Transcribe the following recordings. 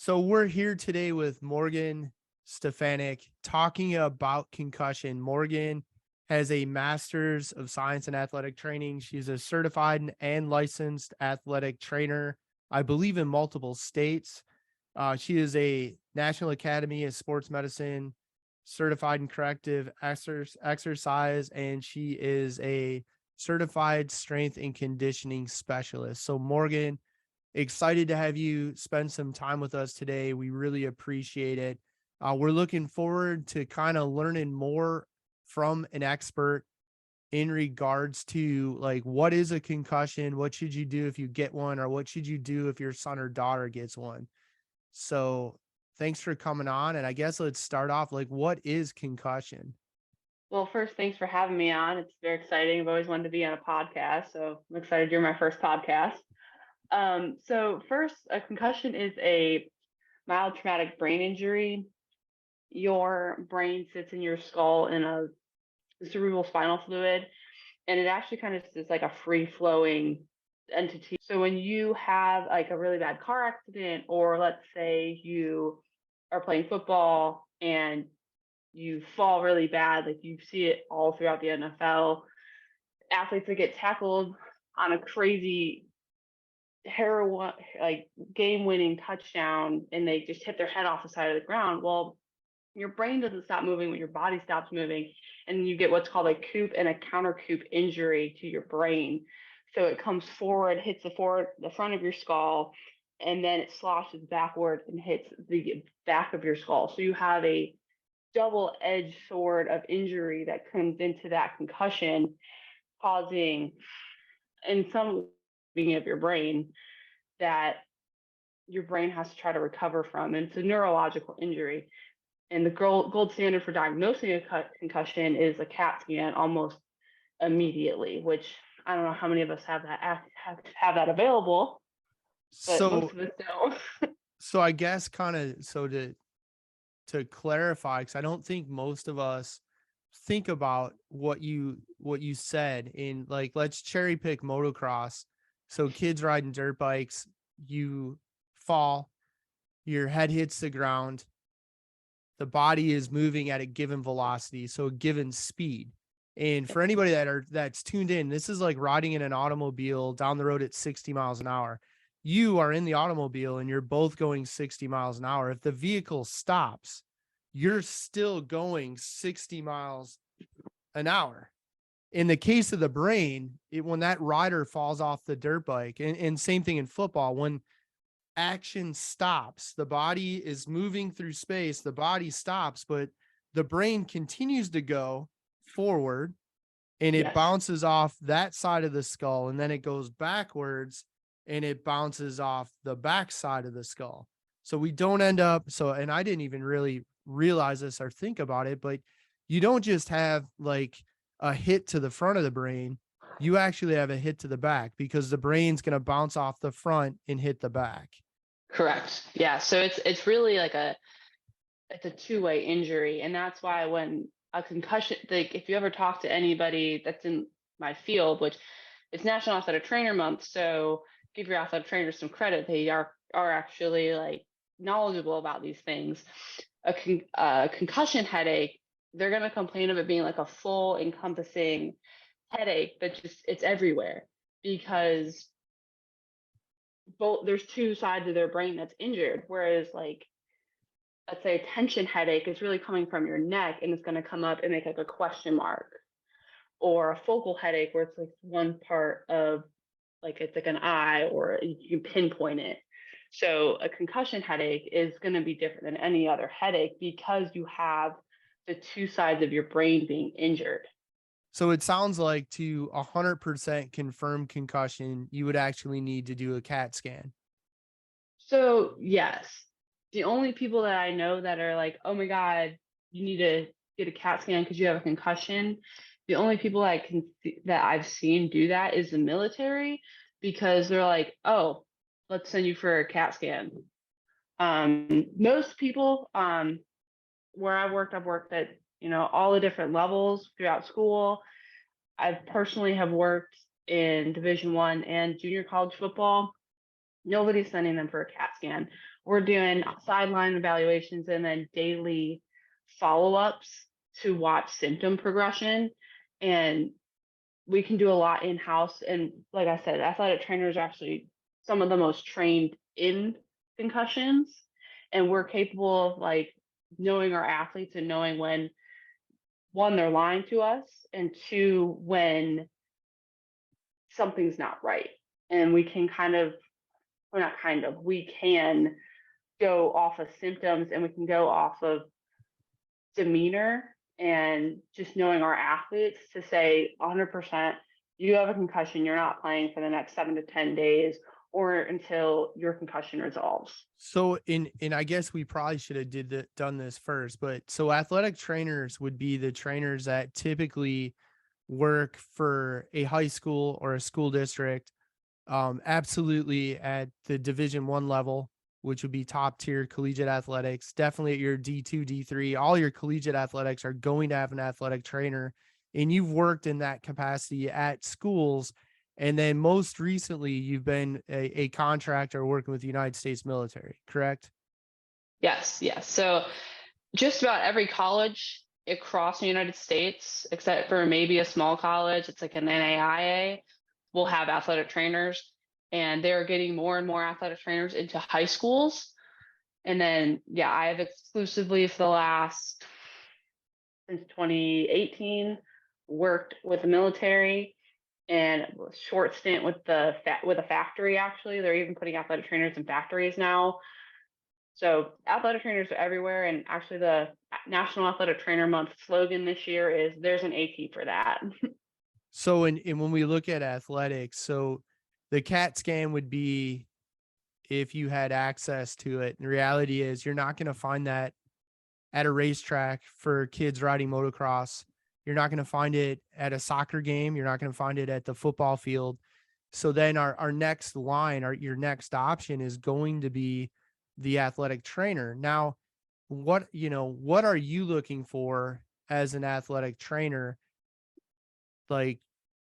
So we're here today with Morgan Stefanik talking about concussion. Morgan has a master's of science in athletic training. She's a certified and licensed athletic trainer, I believe in multiple states. She is a National Academy of Sports Medicine certified in corrective exercise, and she is a certified strength and conditioning specialist. So Morgan, excited to have you spend some time with us today. We really appreciate it. We're looking forward to kind of learning more from an expert in regards to like, what is a concussion? What should you do if you get one? Or what should you do if your son or daughter gets one? So thanks for coming on. And I guess let's start off, like, what is concussion? Well, first, thanks for having me on. It's very exciting. I've always wanted to be on a podcast, so I'm excited you're my first podcast. So first, a concussion is a mild traumatic brain injury. Your brain sits in your skull in a cerebral spinal fluid, and it actually kind of is like a free flowing entity. So when you have like a really bad car accident, or let's say you are playing football and you fall really bad, like you see it all throughout the NFL, athletes that get tackled on a crazy heroin like game-winning touchdown and they just hit their head off the side of the ground. Well, your brain doesn't stop moving when your body stops moving, and you get what's called a coup and a counter coup injury to your brain. So it comes forward, hits the front of your skull, and then it sloshes backward and hits the back of your skull. So you have a double-edged sword of injury that comes into that concussion, causing in some being of your brain that your brain has to try to recover from. And it's a neurological injury. And the gold standard for diagnosing a concussion is a CAT scan almost immediately, which I don't know how many of us have have that available, but most So, of us don't. so I guess kind of, so to clarify, because I don't think most of us think about what you said in, like, let's cherry pick motocross. So kids riding dirt bikes, you fall, your head hits the ground, the body is moving at a given velocity, so a given speed. And for anybody that's tuned in, this is like riding in an automobile down the road at 60 miles an hour. You are in the automobile and you're both going 60 miles an hour. If the vehicle stops, you're still going 60 miles an hour. In the case of the brain, when that rider falls off the dirt bike, and same thing in football, when action stops, the body is moving through space, the body stops, but the brain continues to go forward, and it Yes. bounces off that side of the skull, and then it goes backwards and it bounces off the back side of the skull. So we don't end up, so, and I didn't even really realize this or think about it, but you don't just have like a hit to the front of the brain, you actually have a hit to the back, because the brain's going to bounce off the front and hit the back. Correct. Yeah. So it's really like it's a two-way injury, and that's why when a concussion, like if you ever talk to anybody that's in my field, which it's National Athletic Trainer Month, so give your athletic trainers some credit. They are actually like knowledgeable about these things. A concussion headache, they're going to complain of it being like a full encompassing headache that just it's everywhere, because both there's two sides of their brain that's injured, whereas like let's say a tension headache is really coming from your neck and it's going to come up and make like a question mark, or a focal headache where it's like one part of like it's like an eye or you can pinpoint it. So a concussion headache is going to be different than any other headache because you have the two sides of your brain being injured. So it sounds like to 100% confirm concussion, you would actually need to do a CAT scan. So yes, the only people that I know that are like, oh my God, you need to get a CAT scan because you have a concussion. The only people that I've seen do that is the military, because they're like, oh, let's send you for a CAT scan. Most people, where I've worked at, all the different levels throughout school. I personally have worked in Division I and junior college football. Nobody's sending them for a CAT scan. we're doing sideline evaluations and then daily follow-ups to watch symptom progression. And we can do a lot in-house. And like I said, athletic trainers are actually some of the most trained in concussions. And we're capable of like knowing our athletes and knowing when, one, they're lying to us, and two, when something's not right. And we can we can go off of symptoms, and we can go off of demeanor and just knowing our athletes to say 100%, you have a concussion, you're not playing for the next 7 to 10 days or until your concussion resolves. So in I guess we probably should have done this first, but so athletic trainers would be the trainers that typically work for a high school or a school district, absolutely at the Division 1 level, which would be top tier collegiate athletics. Definitely at your D2, D3, all your collegiate athletics are going to have an athletic trainer, and you've worked in that capacity at schools. And then most recently, you've been a contractor working with the United States military, correct? Yes, yes. So just about every college across the United States, except for maybe a small college, it's like an NAIA, will have athletic trainers. And they're getting more and more athletic trainers into high schools. And then, yeah, I have exclusively for the last, since 2018, worked with the military and a short stint with with a factory. Actually, they're even putting athletic trainers in factories now. So athletic trainers are everywhere. And actually, the National Athletic Trainer Month slogan this year is "There's an AT for that." So in when we look at athletics, so the CAT scan would be if you had access to it. And the reality is you're not going to find that at a racetrack for kids riding motocross. You're not going to find it at a soccer game. You're not going to find it at the football field. So then our next line, your next option is going to be the athletic trainer. Now, what are you looking for as an athletic trainer? Like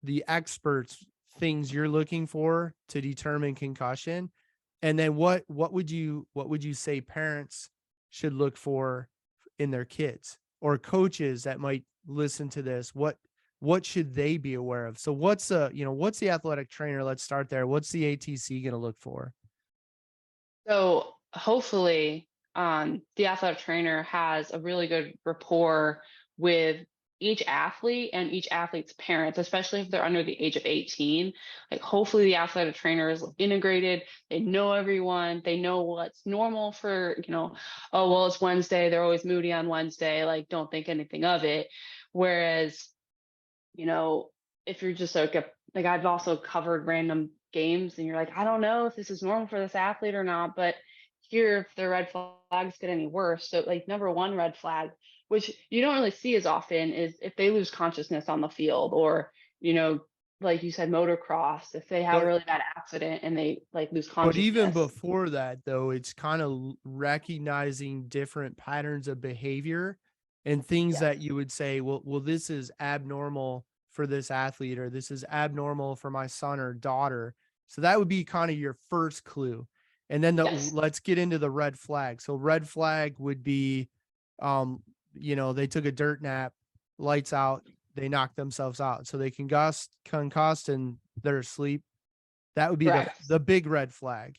the experts, things you're looking for to determine concussion. And then what would you say parents should look for in their kids, or coaches that might listen to this? What should they be aware of? So what's the athletic trainer? Let's start there. What's the ATC going to look for? So hopefully, the athletic trainer has a really good rapport with each athlete and each athlete's parents, especially if they're under the age of 18. Like, hopefully, the athletic trainer is integrated. They know everyone. They know what's normal for, oh, well, it's Wednesday. They're always moody on Wednesday. Like, don't think anything of it. Whereas, if you're just like I've also covered random games and you're like, I don't know if this is normal for this athlete or not, but here, if the red flags get any worse. So, like, number one red flag, which you don't really see as often, is if they lose consciousness on the field, or, like you said, motocross, if they have a But really bad accident and they like lose but even consciousness. before that, though, it's kind of recognizing different patterns of behavior and things Yes. that you would say, well, this is abnormal for this athlete, or this is abnormal for my son or daughter. So that would be kind of your first clue. And then Yes. let's get into the red flag. So red flag would be, they took a dirt nap, lights out, they knocked themselves out. So they concussed, and they're asleep. That would be the Correct. the big red flag.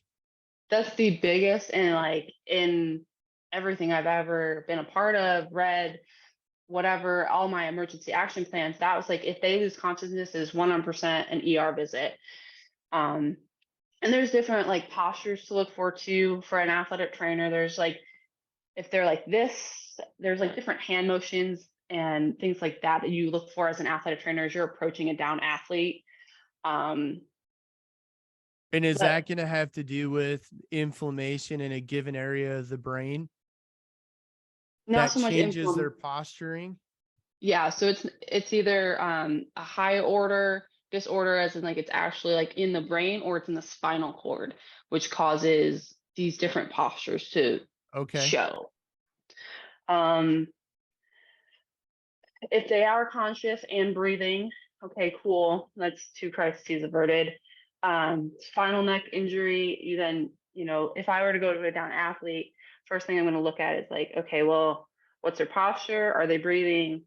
That's the biggest, and like in everything I've ever been a part of, read, whatever, all my emergency action plans, that was like, if they lose consciousness, is 100% an ER visit. Um, and there's different like postures to look for too for an athletic trainer. There's like, if they're like this, there's like different hand motions and things like that that you look for as an athletic trainer as you're approaching a down athlete. Um, And is but that going to have to do with inflammation in a given area of the brain not that so much changes their posturing? Yeah, so it's either a high order disorder, as in like it's actually like in the brain, or it's in the spinal cord, which causes these different postures to Okay. show. Um, if they are conscious and breathing, okay, cool. That's two crises averted. Spinal neck injury, you then if I were to go to a down athlete, first thing I'm going to look at is like, okay, well, what's their posture? Are they breathing?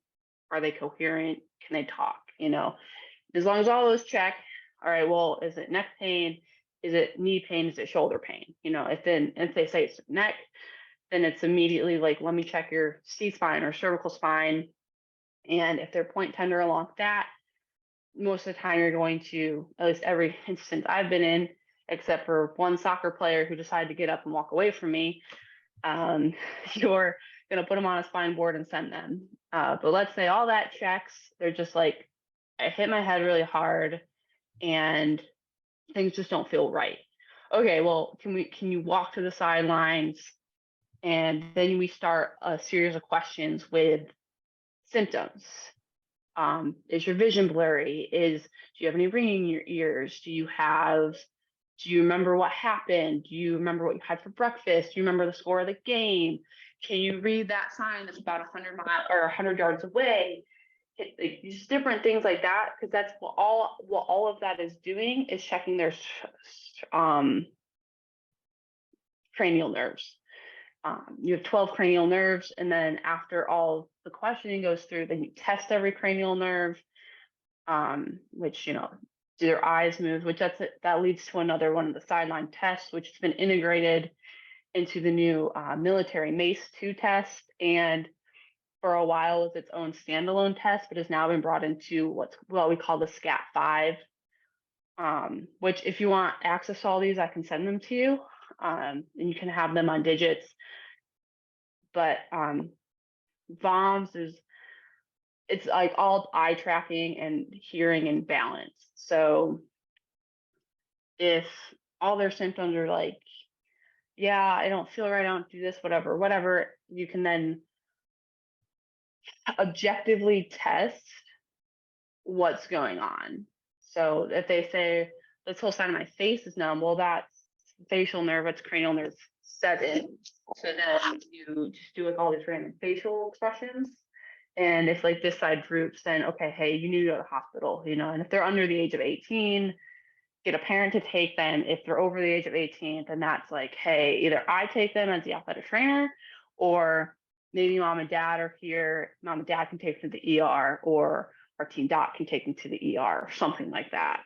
Are they coherent? Can they talk? As long as all those check, all right, well, is it neck pain? Is it knee pain? Is it shoulder pain? If they say it's neck, then it's immediately like, let me check your C-spine or cervical spine. And if they're point tender along that, most of the time you're going to, at least every instance I've been in, except for one soccer player who decided to get up and walk away from me, you're going to put them on a spine board and send them. But let's say all that checks, they're just like, I hit my head really hard and things just don't feel right. Okay, well, can you walk to the sidelines? And then we start a series of questions with symptoms. Is your vision blurry? Do you have any ringing in your ears? Do you remember what happened? Do you remember what you had for breakfast? Do you remember the score of the game? Can you read that sign that's about 100 miles or 100 yards away? These different things like that, because that's what all of that is doing is checking their cranial nerves. You have 12 cranial nerves, and then after all the questioning goes through, then you test every cranial nerve, which do their eyes move, which that leads to another one of the sideline tests, which has been integrated into the new military MACE-2 test, and for a while was its own standalone test, but has now been brought into what we call the SCAT-5, which if you want access to all these, I can send them to you, and you can have them on digits. But VOMS it's like all eye tracking and hearing and balance. So if all their symptoms are like, yeah, I don't feel right, I don't do this, whatever, you can then objectively test what's going on. So if they say this whole side of my face is numb, well, that's facial nerve, it's cranial nerve 7. So then you just do like all these random facial expressions. And if like this side droops, then okay, hey, you need to go to the hospital, and if they're under the age of 18, get a parent to take them. If they're over the age of 18, then that's like, hey, either I take them as the athletic trainer, or maybe mom and dad are here. Mom and dad can take them to the ER, or our team doc can take them to the ER, or something like that.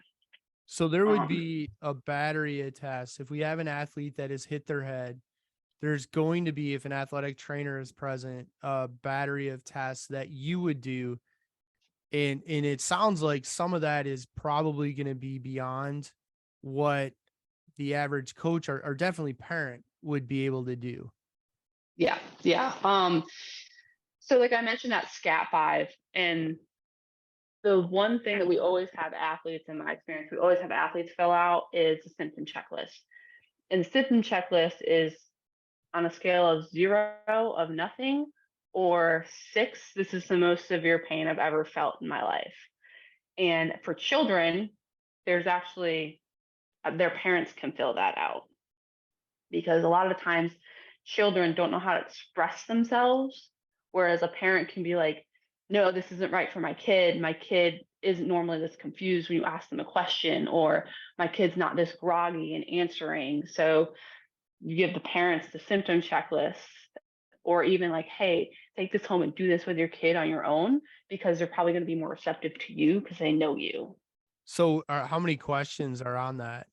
So there would be a battery of tests. If we have an athlete that has hit their head, there's going to be, if an athletic trainer is present, a battery of tests that you would do. And it sounds like some of that is probably going to be beyond what the average coach or definitely parent would be able to do. Yeah. So like I mentioned that SCAT-5, and the one thing that we always have athletes, in my experience, we always have athletes fill out is the symptom checklist. And the symptom checklist is on a scale of 0 of nothing or 6, this is the most severe pain I've ever felt in my life. And for children, there's actually, their parents can fill that out, because a lot of the times children don't know how to express themselves, whereas a parent can be like, no, this isn't right for my kid. My kid isn't normally this confused when you ask them a question, or my kid's not this groggy and answering. So you give the parents the symptom checklist, or even like, hey, take this home and do this with your kid on your own, because they're probably going to be more receptive to you because they know you. So how many questions are on that?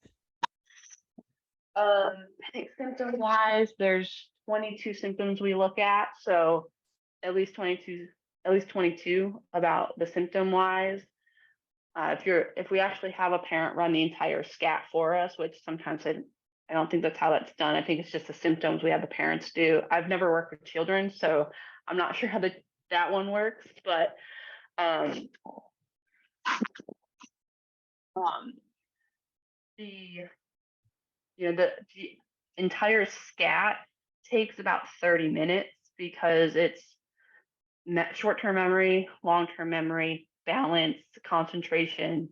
I think symptom wise, there's 22 symptoms we look at. So at least 22 about the symptom wise. If we actually have a parent run the entire SCAT for us, which sometimes I don't think that's how that's done. I think it's just the symptoms we have the parents do. I've never worked with children, so I'm not sure how that one works, but the entire SCAT takes about 30 minutes, because it's short-term memory, long-term memory, balance, concentration.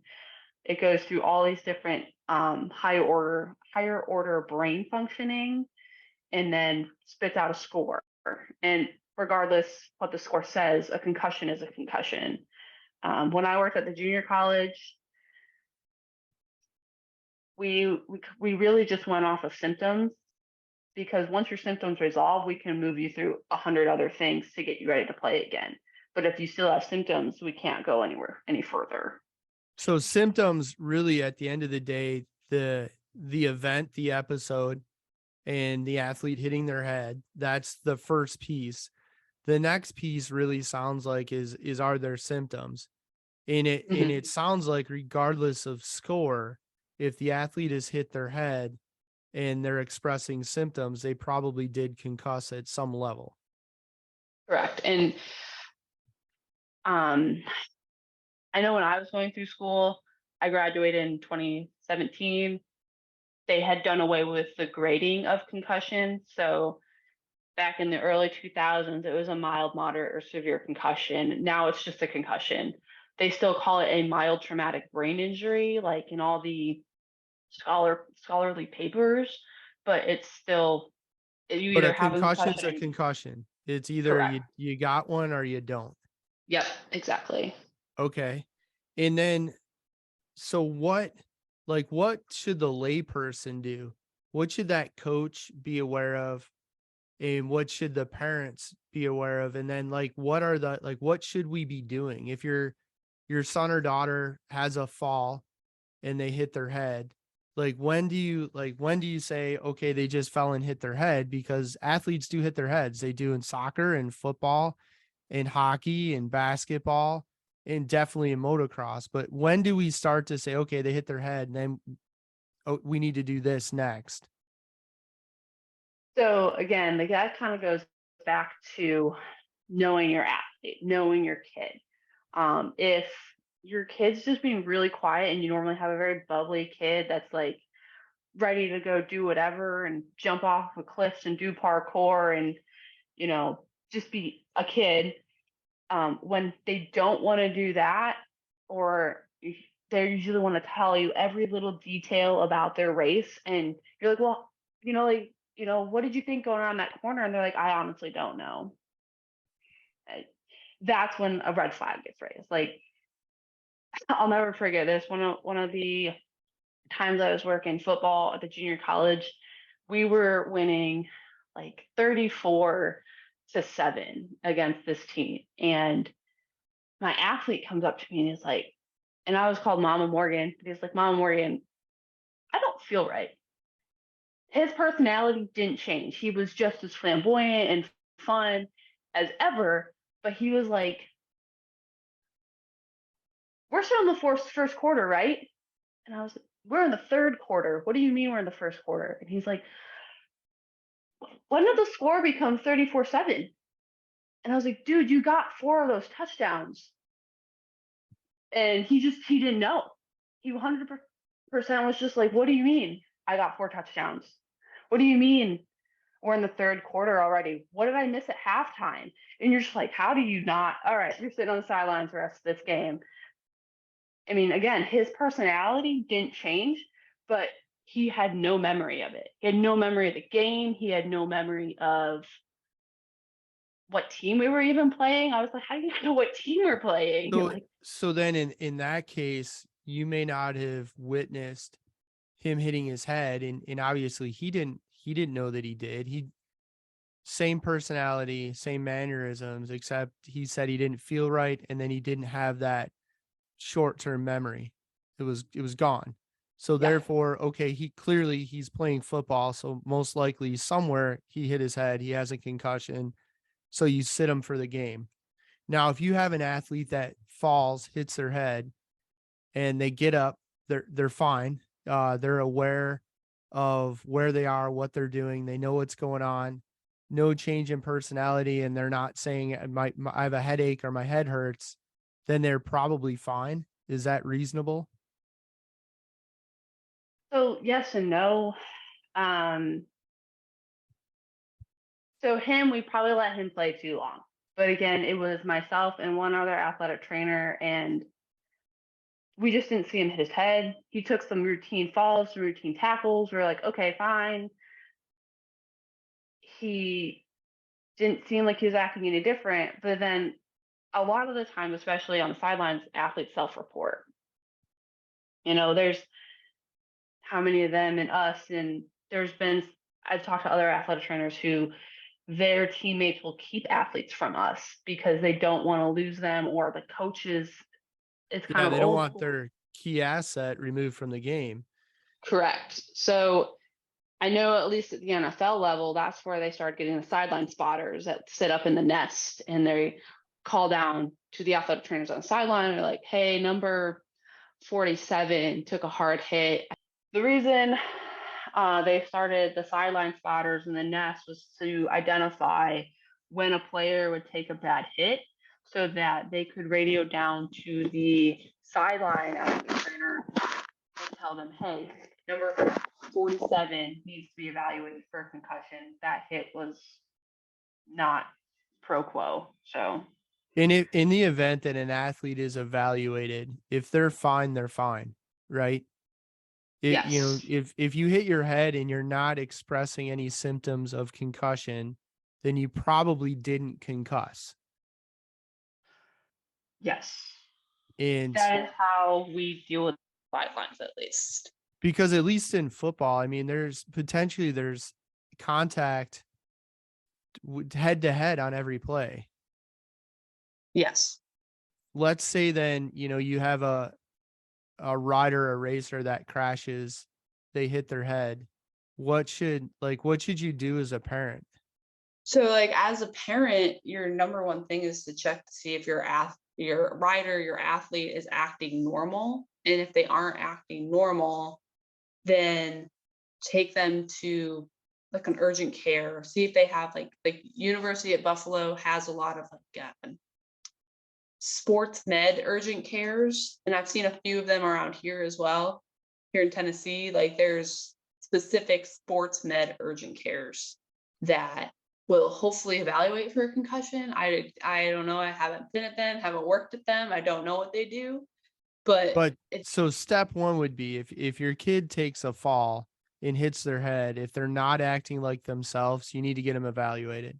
It goes through all these different higher order brain functioning, and then spits out a score. And regardless what the score says, a concussion is a concussion. When I worked at the junior college, we really just went off of symptoms, because once your symptoms resolve, we can move you through 100 other things to get you ready to play again. But if you still have symptoms, we can't go anywhere any further. So symptoms really at the end of the day, the event, the episode, and the athlete hitting their head, that's the first piece. The next piece really sounds like is are there symptoms? And Mhm. it sounds like regardless of score, if the athlete has hit their head and they're expressing symptoms, they probably did concuss at some level. Correct. And um, I know when I was going through school, I graduated in 2017. They had done away with the grading of concussion. So back in the early 2000s, it was a mild, moderate, or severe concussion. Now it's just a concussion. They still call it a mild traumatic brain injury, like in all the scholarly papers, but it's still, you But either a have a concussion's concussion a or concussion. It's either correct. you got one or you don't. Yep, exactly. Okay. And then so what should the layperson do? What should that coach be aware of? And what should the parents be aware of? And then what are the what should we be doing if your son or daughter has a fall and they hit their head? When do you say, okay, they just fell and hit their head? Because athletes do hit their heads. They do in soccer and football and hockey and basketball and definitely in motocross. But when do we start to say, okay, they hit their head and then we need to do this next? So again, like that kind of goes back to knowing your athlete, knowing your kid. If your kid's just being really quiet and you normally have a very bubbly kid that's like ready to go do whatever and jump off of cliffs and do parkour and, you know, just be a kid, when they don't want to do that, or they usually want to tell you every little detail about their race, and you're like, well, what did you think going around that corner? And they're like, I honestly don't know. Uh, That's when a red flag gets raised. Like, I'll never forget this. One of the times I was working football at the junior college, we were winning like 34-7 against this team, and my athlete comes up to me and he's like, and I was called Mama Morgan. He's like, Mama Morgan, I don't feel right. His personality didn't change. He was just as flamboyant and fun as ever, but he was like, we're still in the first quarter, right? And I was like, we're in the third quarter. What do you mean we're in the first quarter? And he's like, when did the score become 34-7? And I was like, dude, you got 4 of those touchdowns. And he didn't know. He 100% was just like, what do you mean I got 4 touchdowns? What do you mean we're in the third quarter already? What did I miss at halftime? And you're just like, how do you not? All right, you're sitting on the sidelines the rest of this game. I mean, again, his personality didn't change, but he had no memory of it. He had no memory of the game. He had no memory of what team we were even playing. I was like, how do you know what team we're playing? So Like, so then in that case, you may not have witnessed him hitting his head, and obviously he didn't know that he did. He same personality, same mannerisms, except he said he didn't feel right and then he didn't have that short-term memory. It was gone. So yeah, therefore, okay, he's playing football, so most likely somewhere he hit his head, he has a concussion, so you sit him for the game. Now, if you have an athlete that falls, hits their head, and they get up, they're fine. They're aware of where they are, what they're doing. They know what's going on. No change in personality, and they're not saying I have a headache or my head hurts. Then they're probably fine. Is that reasonable? so yes and no. Um, so him, we probably let him play too long. But again, it was myself and one other athletic trainer, and we just didn't see him hit his head. He took some routine falls, some routine tackles. We were like, okay, fine. He didn't seem like he was acting any different. But then a lot of the time, especially on the sidelines, athletes self-report. There's how many of them and us, and I've talked to other athletic trainers who their teammates will keep athletes from us because they don't want to lose them, or the coaches, it's kind Yeah, of they don't old want school. their key asset removed from the game. Correct. So I know at least at the NFL level, that's where they start getting the sideline spotters that sit up in the nest, and they call down to the athletic trainers on the sideline. They're like, hey, number 47 took a hard hit. The reason they started the sideline spotters in the nest was to identify when a player would take a bad hit so that they could radio down to the sideline athletic trainer and tell them, hey, number 47 needs to be evaluated for a concussion. That hit was not pro quo. So, In the event that an athlete is evaluated, if they're fine, they're fine, right? yes. If you hit your head and you're not expressing any symptoms of concussion, then you probably didn't concuss. Yes. And That is how we deal with sidelines, at least. because at least in football, I mean, there's contact head to head on every play. Yes. Let's say then, you have a rider, a racer that crashes, they hit their head. What should you do as a parent? So, like, as a parent, your number one thing is to check to see if your rider, your athlete is acting normal. And if they aren't acting normal, then take them to like an urgent care. See if they have like University at Buffalo has a lot of sports med urgent cares, and I've seen a few of them around here as well. Here in Tennessee, like there's specific sports med urgent cares that will hopefully evaluate for a concussion. I don't know. I haven't been at them, haven't worked at them. I don't know what they do, but But it's so step one would be if your kid takes a fall and hits their head, if they're not acting like themselves, you need to get them evaluated.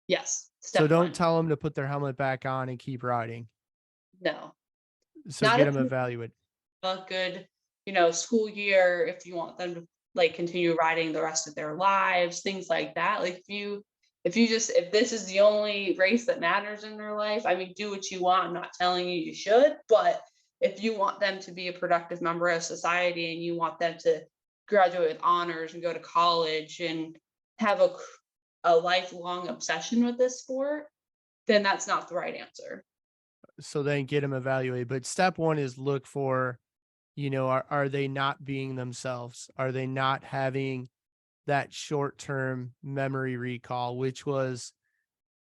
yes, So step don't one. tell them to put their helmet back on and keep riding. No, So not get if them you evaluated. have a good, school year, if you want them to like continue riding the rest of their lives, things like that. Like if this is the only race that matters in their life, I mean, do what you want. I'm not telling you you should, but if you want them to be a productive member of society and you want them to graduate with honors and go to college and have a lifelong obsession with this sport, then that's not the right answer. So then get them evaluated. But step one is look for, are they not being themselves? Are they not having that short-term memory recall, which was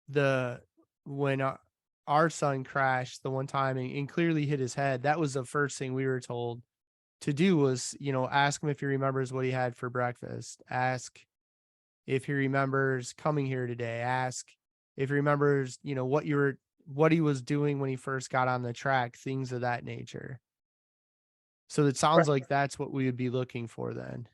the when our son crashed the one time and clearly hit his head. That was the first thing we were told to do was, ask him if he remembers what he had for breakfast. Ask if he remembers coming here today. Ask if he remembers, what he was doing when he first got on the track, things of that nature. So it sounds like that's what we would be looking for then.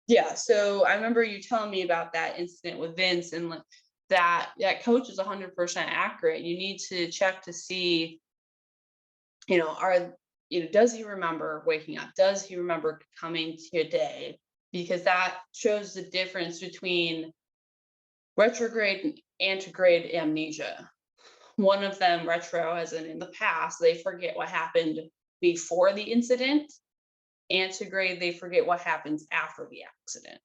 Yeah, so I remember you telling me about that incident with Vince, and like that coach is 100% accurate. You need to check to see, does he remember waking up? Does he remember coming today? Because that shows the difference between retrograde and antegrade amnesia. One of them, retro, as in the past, they forget what happened before the incident. Antegrade, they forget what happens after the accident.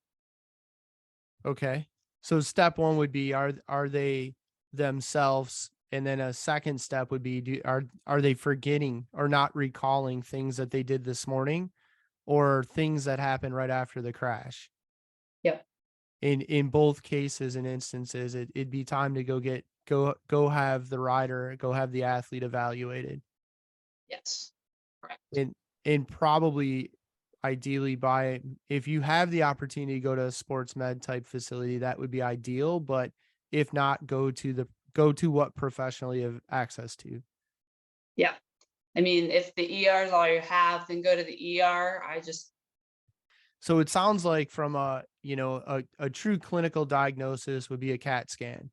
Okay. So step one would be, are they themselves? And then a second step would be, are they forgetting or not recalling things that they did this morning or things that happened right after the crash? Yep. In both cases and instances, it'd be time to go have the rider, go have the athlete evaluated. Yes. Correct. And probably ideally if you have the opportunity to go to a sports med type facility, that would be ideal. But if not, go to what professionally have access to. Yeah. I mean, if the ER is all you have, then go to the ER. So it sounds like from a true clinical diagnosis would be a CAT scan.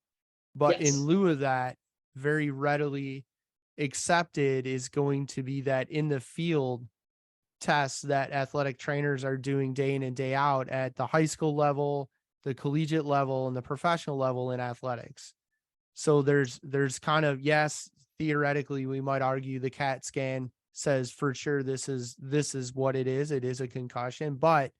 But in Yes. lieu of that, very readily accepted is going to be that in the field tests that athletic trainers are doing day in and day out at the high school level, the collegiate level, and the professional level in athletics. So there's kind of, yes, theoretically, we might argue the CAT scan says for sure this is what it is. It is a concussion, but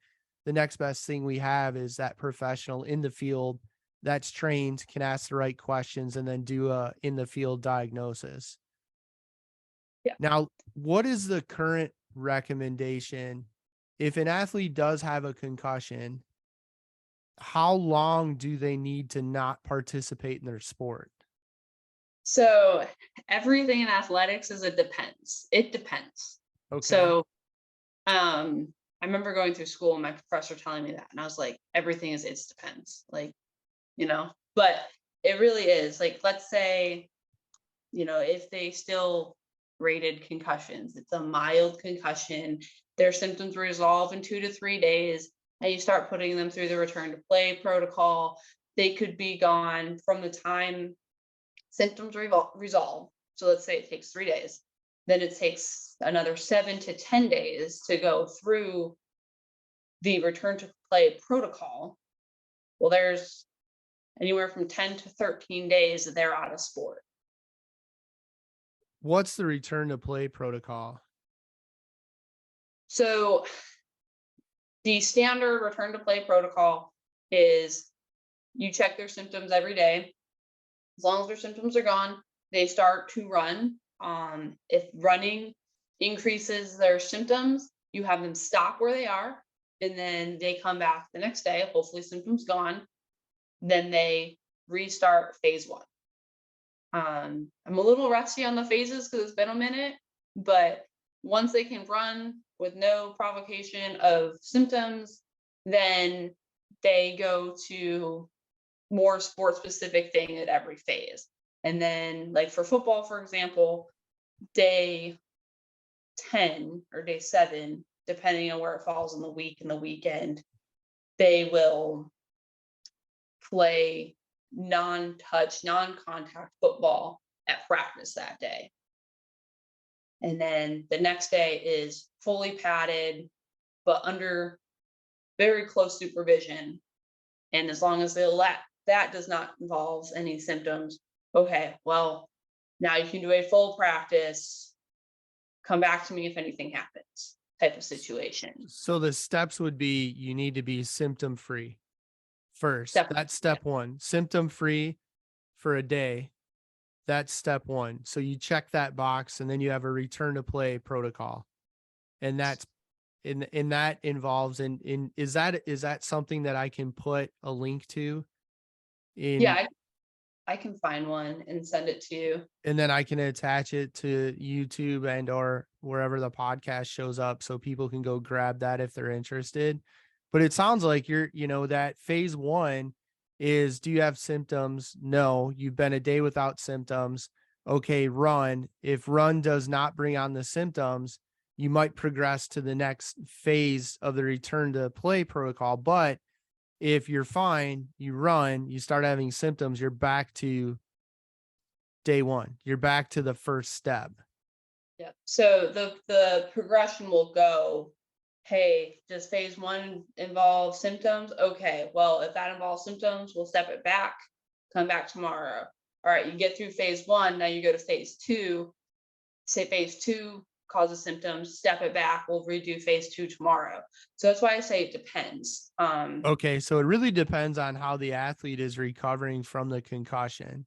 the next best thing we have is that professional in the field that's trained, can ask the right questions, and then do a in the field diagnosis. Yeah. Now, what is the current recommendation if an athlete does have a concussion? How long do they need to not participate in their sport? So everything in athletics is it depends. It depends. Okay. So I remember going through school and my professor telling me that, and I was like, everything is it depends. Like, but it really is. Like, let's say, if they still rated concussions, it's a mild concussion, their symptoms resolve in 2 to 3 days, and you start putting them through the return to play protocol, they could be gone from the time symptoms resolve. So let's say it takes 3 days, then it takes another 7 to 10 days to go through the return to play protocol. Well, there's anywhere from 10 to 13 days that they're out of sport. What's the return to play protocol? So the standard return to play protocol is you check their symptoms every day. As long as their symptoms are gone, they start to run. If running increases their symptoms, you have them stop where they are, and then they come back the next day, hopefully symptoms gone. Then they restart phase 1. I'm a little rusty on the phases because it's been a minute, but once they can run with no provocation of symptoms, then they go to more sport specific thing at every phase. And then, like for football, for example, day 10 or day 7, depending on where it falls in the week and the weekend, they will play non-touch, non-contact football at practice that day. And then the next day is fully padded, but under very close supervision. And as long as that does not involve any symptoms, okay, well, now you can do a full practice. Come back to me if anything happens, type of situation. So the steps would be, you need to be symptom free first. That's step 1. Symptom free for a day. That's step 1. So you check that box, and then you have a return to play protocol. And that's in that involves is that something that I can put a link to? Yeah, I can find one and send it to you. And then I can attach it to YouTube and or wherever the podcast shows up, so people can go grab that if they're interested. But it sounds like that phase 1 is, do you have symptoms? No. You've been a day without symptoms. Okay, run. If run does not bring on the symptoms, you might progress to the next phase of the return to play protocol. But if you're fine, you run, you start having symptoms, you're back to day 1. You're back to the first step. Yeah. So the progression will go, hey, does phase 1 involve symptoms? Okay, well, if that involves symptoms, we'll step it back, come back tomorrow. All right, you get through phase 1, now you go to phase 2. Say phase 2 causes symptoms, step it back, we'll redo phase 2 tomorrow. So that's why I say it depends. Okay, so it really depends on how the athlete is recovering from the concussion.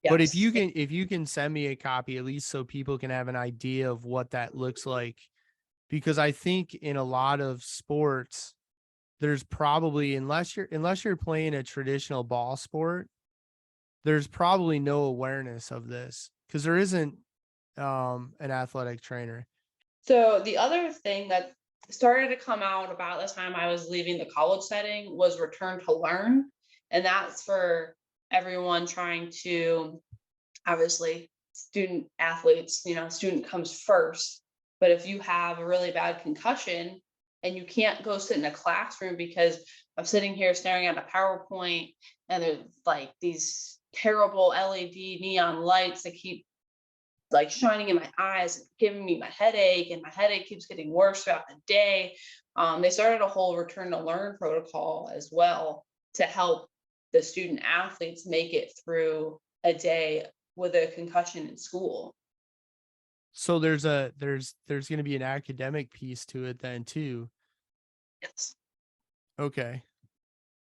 Yes. But if you can send me a copy, at least so people can have an idea of what that looks like, because I think in a lot of sports, there's probably, unless you're playing a traditional ball sport, there's probably no awareness of this because there isn't an athletic trainer. So the other thing that started to come out about the time I was leaving the college setting was return to learn. And that's for everyone trying to, obviously, student athletes, student comes first. But if you have a really bad concussion and you can't go sit in a classroom because I'm sitting here staring at a like shining in my eyes, giving me my headache, and my headache keeps getting worse throughout the day. They started a whole return to learn protocol as well to help the student athletes make it through a day with a concussion in school. So there's going to be an academic piece to it then too. Yes. Okay.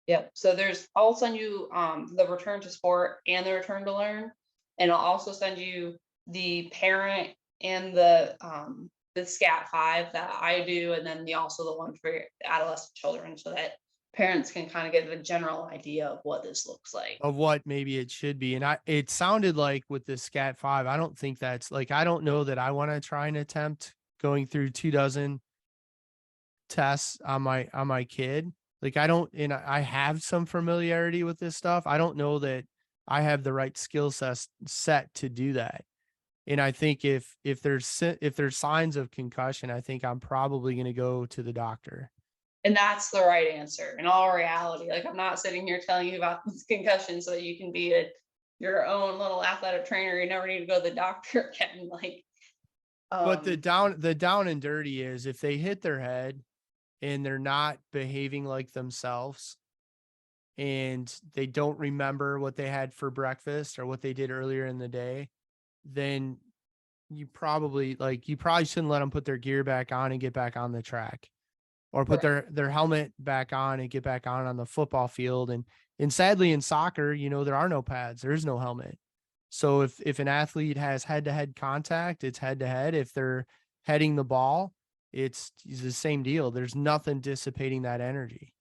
Yep. So I'll send you the return to sport and the return to learn. And I'll also send you the parent and the SCAT 5 that I do, and then also the one for adolescent children, so that parents can kind of get a general idea of what this looks like. Of what maybe it should be. And it sounded like with the SCAT 5, I don't think that's like, I don't know that I want to try and attempt going through 24 tests on my kid. Like I don't, and I have some familiarity with this stuff. I don't know that I have the right skill set to do that. And I think if there's signs of concussion, I think I'm probably going to go to the doctor. And that's the right answer in all reality. Like, I'm not sitting here telling you about this concussion so that you can be your own little athletic trainer. You never need to go to the doctor again. Like, But the down and dirty is if they hit their head and they're not behaving like themselves and they don't remember what they had for breakfast or what they did earlier in the day, then you probably shouldn't let them put their gear back on and get back on the track, or put their helmet back on and get back on the football field. And sadly in soccer, there are no pads, there is no helmet. So if an athlete has head-to-head contact, it's head-to-head. If they're heading the ball, it's the same deal. There's nothing dissipating that energy.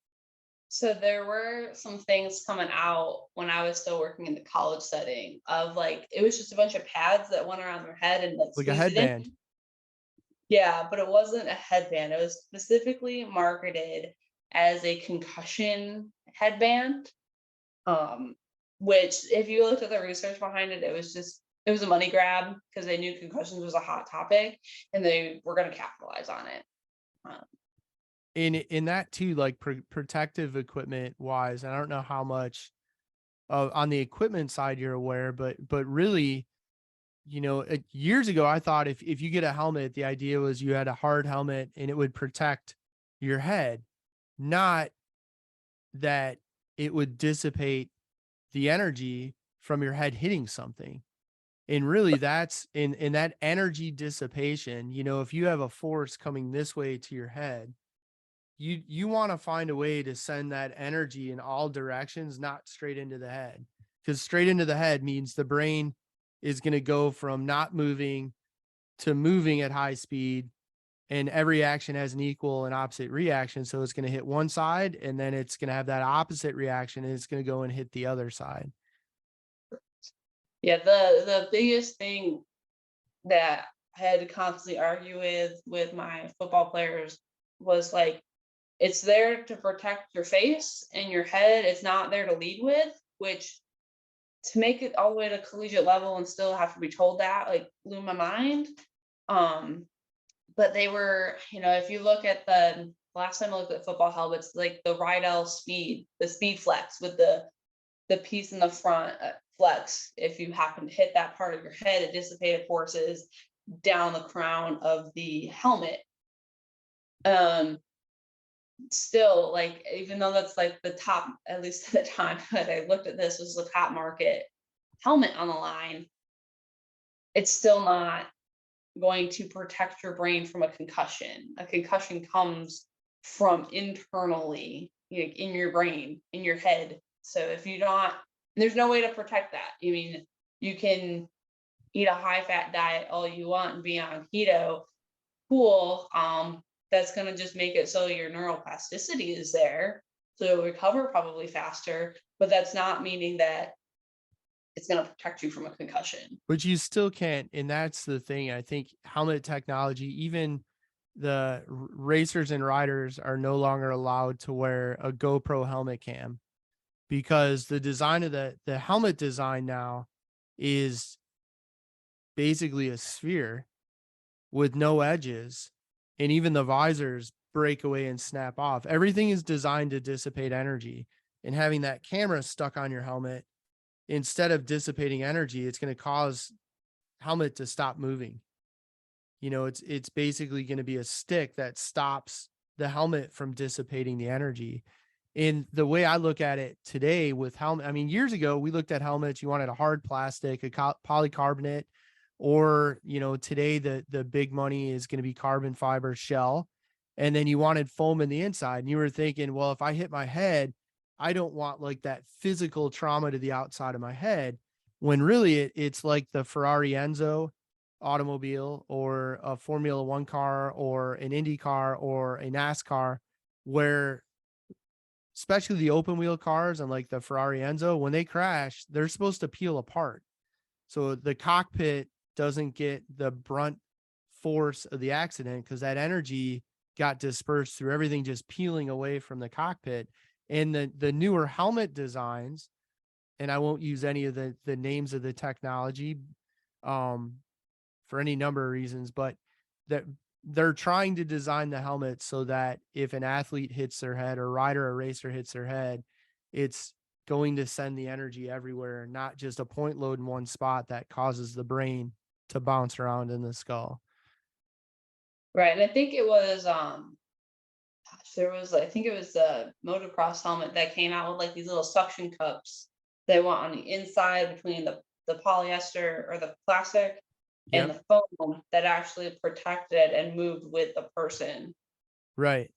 So there were some things coming out when I was still working in the college setting of it was just a bunch of pads that went around their head and Like a squeezed it in. headband. Yeah, but it wasn't a headband. It was specifically marketed as a concussion headband. Which if you looked at the research behind it, it was a money grab because they knew concussions was a hot topic and they were going to capitalize on it. In that too, like protective equipment wise, and I don't know how much on the equipment side you're aware, but really, years ago, I thought if you get a helmet, the idea was you had a hard helmet and it would protect your head, not that it would dissipate the energy from your head hitting something. And really that's in that energy dissipation, if you have a force coming this way to your head, you want to find a way to send that energy in all directions, not straight into the head, because straight into the head means the brain is going to go from not moving to moving at high speed, and every action has an equal and opposite reaction. So it's going to hit one side and then it's going to have that opposite reaction and it's going to go and hit the other side. Yeah, the biggest thing that I had to constantly argue with my football players was it's there to protect your face and your head. It's not there to lead with, which to make it all the way to collegiate level and still have to be told that blew my mind. But they were, if you look at the last time I looked at football helmets, like the Rydell Speed, the Speed Flex with the piece in the front flex, if you happen to hit that part of your head, it dissipated forces down the crown of the helmet. Still, even though that's the top, at least at the time that I looked at this, was the top market helmet on the line, it's still not going to protect your brain from a concussion. A concussion comes from internally, in your brain, in your head. So if you don't, there's no way to protect that. I mean, you can eat a high-fat diet all you want and be on keto, cool. That's going to just make it so your neuroplasticity is there, so you'll recover probably faster, but that's not meaning that it's going to protect you from a concussion. But you still can't, and that's the thing. I think helmet technology, even the racers and riders are no longer allowed to wear a GoPro helmet cam, because the design of the helmet design now is basically a sphere with no edges, and even the visors break away and snap off. Everything is designed to dissipate energy, and having that camera stuck on your helmet, instead of dissipating energy, it's going to cause helmet to stop moving. It's basically going to be a stick that stops the helmet from dissipating the energy. And the way I look at it today with helmet, I mean, years ago, we looked at helmets, you wanted a hard plastic, a polycarbonate, or, today the big money is going to be carbon fiber shell. And then you wanted foam in the inside. And you were thinking, well, if I hit my head, I don't want like that physical trauma to the outside of my head. When really it's like the Ferrari Enzo automobile or a Formula One car or an Indy car or a NASCAR, where especially the open wheel cars and like the Ferrari Enzo, when they crash, they're supposed to peel apart. So the cockpit doesn't get the brunt force of the accident because that energy got dispersed through everything just peeling away from the cockpit. And the newer helmet designs, and I won't use any of the names of the technology for any number of reasons, but that they're trying to design the helmet so that if an athlete hits their head or rider or racer hits their head, it's going to send the energy everywhere, not just a point load in one spot that causes the brain to bounce around in the skull. Right. And I think it was I think it was a motocross helmet that came out with like these little suction cups that went on the inside between the polyester or the plastic and Yep. the foam that actually protected and moved with the person. Right.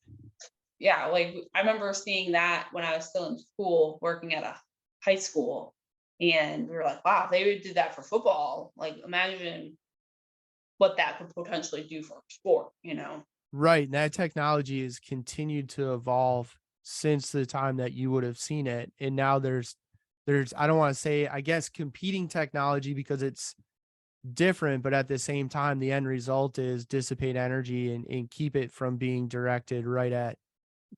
Yeah, like I remember seeing that when I was still in school, working at a high school, and we were like, wow, if they would do that for football. Like imagine what that could potentially do for sport, you know? Right. And that technology has continued to evolve since the time that you would have seen it. And now there's, I don't want to say, I guess, competing technology because it's different, but at the same time, the end result is dissipate energy and keep it from being directed right at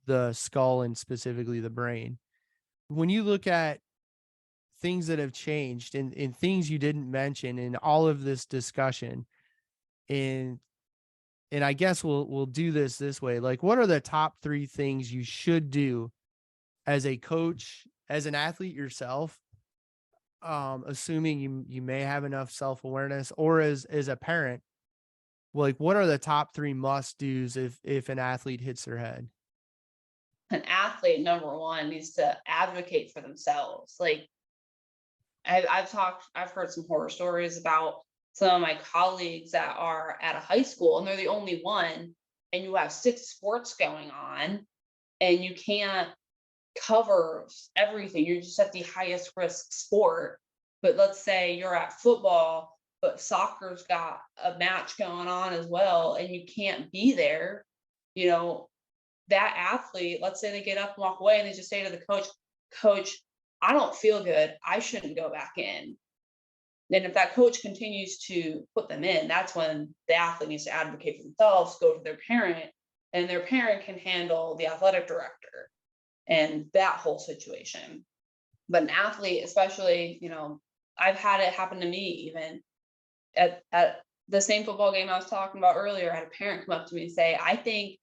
the skull and specifically the brain. When you look at things that have changed and things you didn't mention in all of this discussion, and I guess we'll do this way. Like, what are the top 3 things you should do as a coach, as an athlete yourself, assuming you may have enough self-awareness, or as a parent, like what are the top 3 must do's if an athlete hits their head? An athlete, number one, needs to advocate for themselves. Like I've heard some horror stories about some of my colleagues that are at a high school and they're the only one, and you have 6 sports going on, and you can't cover everything. You're just at the highest risk sport. But let's say you're at football, but soccer's got a match going on as well, and you can't be there. You know, that athlete, let's say they get up and walk away and they just say to the coach, I don't feel good. I shouldn't go back in. Then if that coach continues to put them in, that's when the athlete needs to advocate for themselves, go to their parent, and their parent can handle the athletic director and that whole situation. But an athlete, especially, I've had it happen to me even at the same football game I was talking about earlier. I had a parent come up to me and say, I think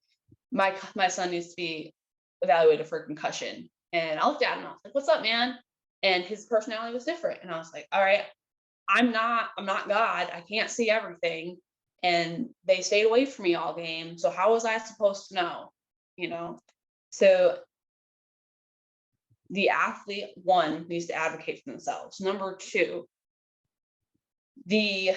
my son needs to be evaluated for concussion. And I looked at him and I was like, what's up, man? And his personality was different. And I was like, all right, I'm not God. I can't see everything. And they stayed away from me all game. So how was I supposed to know? So the athlete, one, needs to advocate for themselves. Number two, the